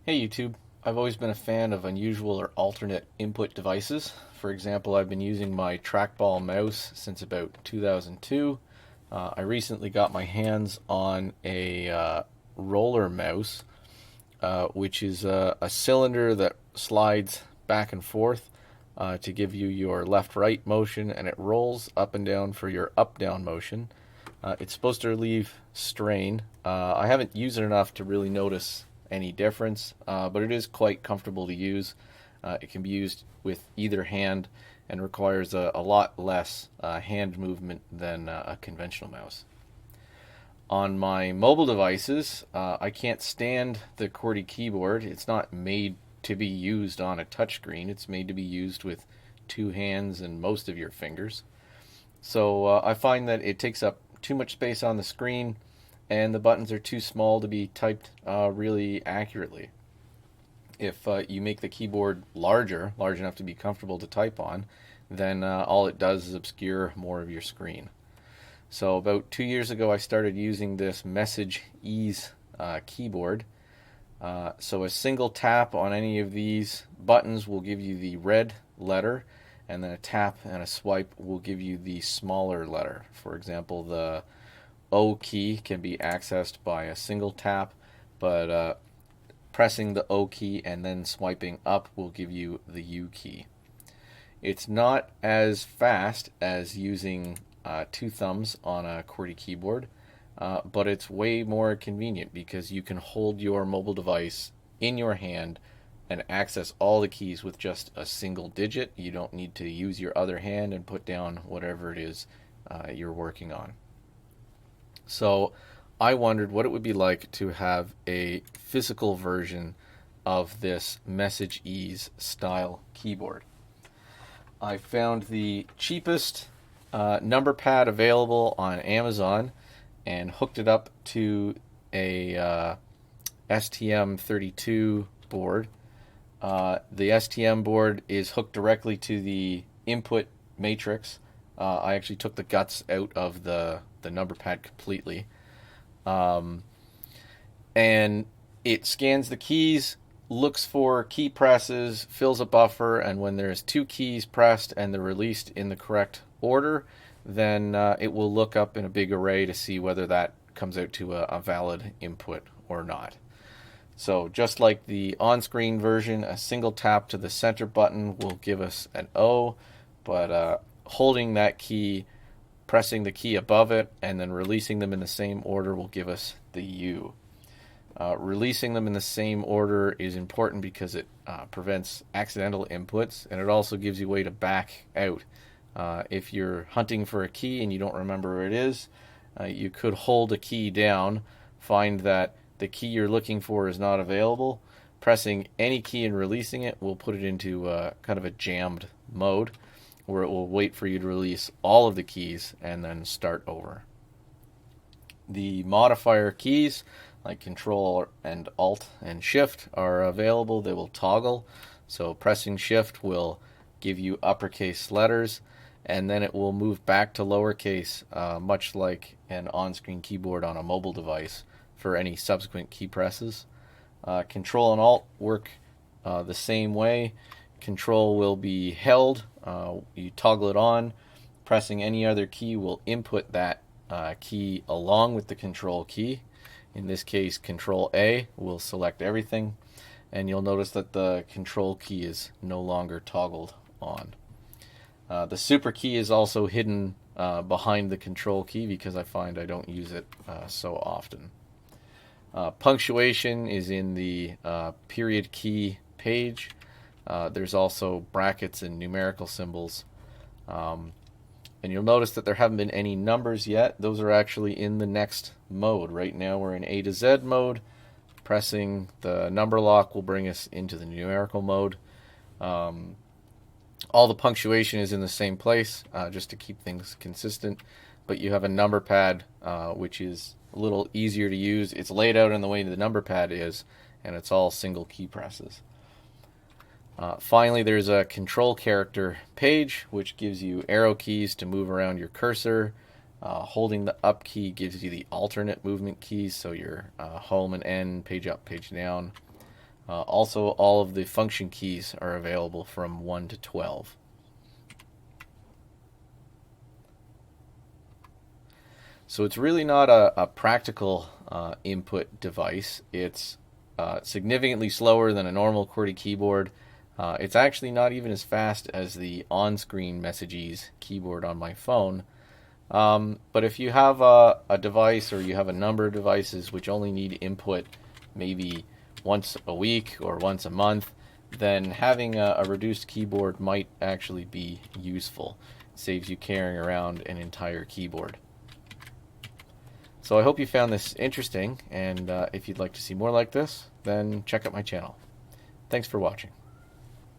Hey YouTube, I've always been a fan of unusual or alternate input devices. For example, I've been using my trackball mouse since about 2002. I recently got my hands on a roller mouse, which is a cylinder that slides back and forth to give you your left-right motion, and it rolls up and down for your up-down motion. It's supposed to relieve strain. I haven't used it enough to really notice any difference, but it is quite comfortable to use. It can be used with either hand and requires a lot less hand movement than a conventional mouse. On my mobile devices, I can't stand the QWERTY keyboard. It's not made to be used on a touchscreen. It's made to be used with two hands and most of your fingers. So I find that it takes up too much space on the screen, and the buttons are too small to be typed really accurately. If you make the keyboard large enough to be comfortable to type on, then all it does is obscure more of your screen. So about 2 years ago, I started using this Message Ease keyboard. So a single tap on any of these buttons will give you the red letter, and then a tap and a swipe will give you the smaller letter. For example, the O key can be accessed by a single tap, but pressing the O key and then swiping up will give you the U key. It's not as fast as using two thumbs on a QWERTY keyboard, but it's way more convenient because you can hold your mobile device in your hand and access all the keys with just a single digit. You don't need to use your other hand and put down whatever it is you're working on. So I wondered what it would be like to have a physical version of this Message Ease style keyboard. I found the cheapest number pad available on Amazon and hooked it up to a STM32 board. The STM board is hooked directly to the input matrix. I actually took the guts out of the number pad completely. And it scans the keys, looks for key presses, fills a buffer, and when there's two keys pressed and they're released in the correct order, then it will look up in a big array to see whether that comes out to a valid input or not. So just like the on-screen version, a single tap to the center button will give us an O, but holding that key, pressing the key above it, and then releasing them in the same order will give us the U. Releasing them in the same order is important because it prevents accidental inputs, and it also gives you a way to back out. If you're hunting for a key and you don't remember where it is, you could hold a key down, find that the key you're looking for is not available. Pressing any key and releasing it will put it into kind of a jammed mode, where it will wait for you to release all of the keys and then start over. The modifier keys, like Control and Alt and Shift, are available. They will toggle. So pressing Shift will give you uppercase letters, and then it will move back to lowercase, much like an on-screen keyboard on a mobile device for any subsequent key presses. Control and Alt work the same way. Control will be held. You toggle it on. Pressing any other key will input that key along with the Control key. In this case, Control A will select everything, and you'll notice that the Control key is no longer toggled on. The Super key is also hidden behind the Control key because I find I don't use it so often. Punctuation is in the period key page. There's also brackets and numerical symbols. And you'll notice that there haven't been any numbers yet. Those are actually in the next mode. Right now we're in A to Z mode. Pressing the number lock will bring us into the numerical mode. All the punctuation is in the same place, just to keep things consistent. But you have a number pad, which is a little easier to use. It's laid out in the way the number pad is, and it's all single key presses. Finally, there's a control character page, which gives you arrow keys to move around your cursor. Holding the up key gives you the alternate movement keys, so your home and end, page up, page down. Also, all of the function keys are available from 1 to 12. So it's really not a practical input device. It's significantly slower than a normal QWERTY keyboard. It's actually not even as fast as the on-screen Messages keyboard on my phone. But if you have a device, or you have a number of devices which only need input maybe once a week or once a month, then having a reduced keyboard might actually be useful. It saves you carrying around an entire keyboard. So I hope you found this interesting, and if you'd like to see more like this, then check out my channel. Thanks for watching.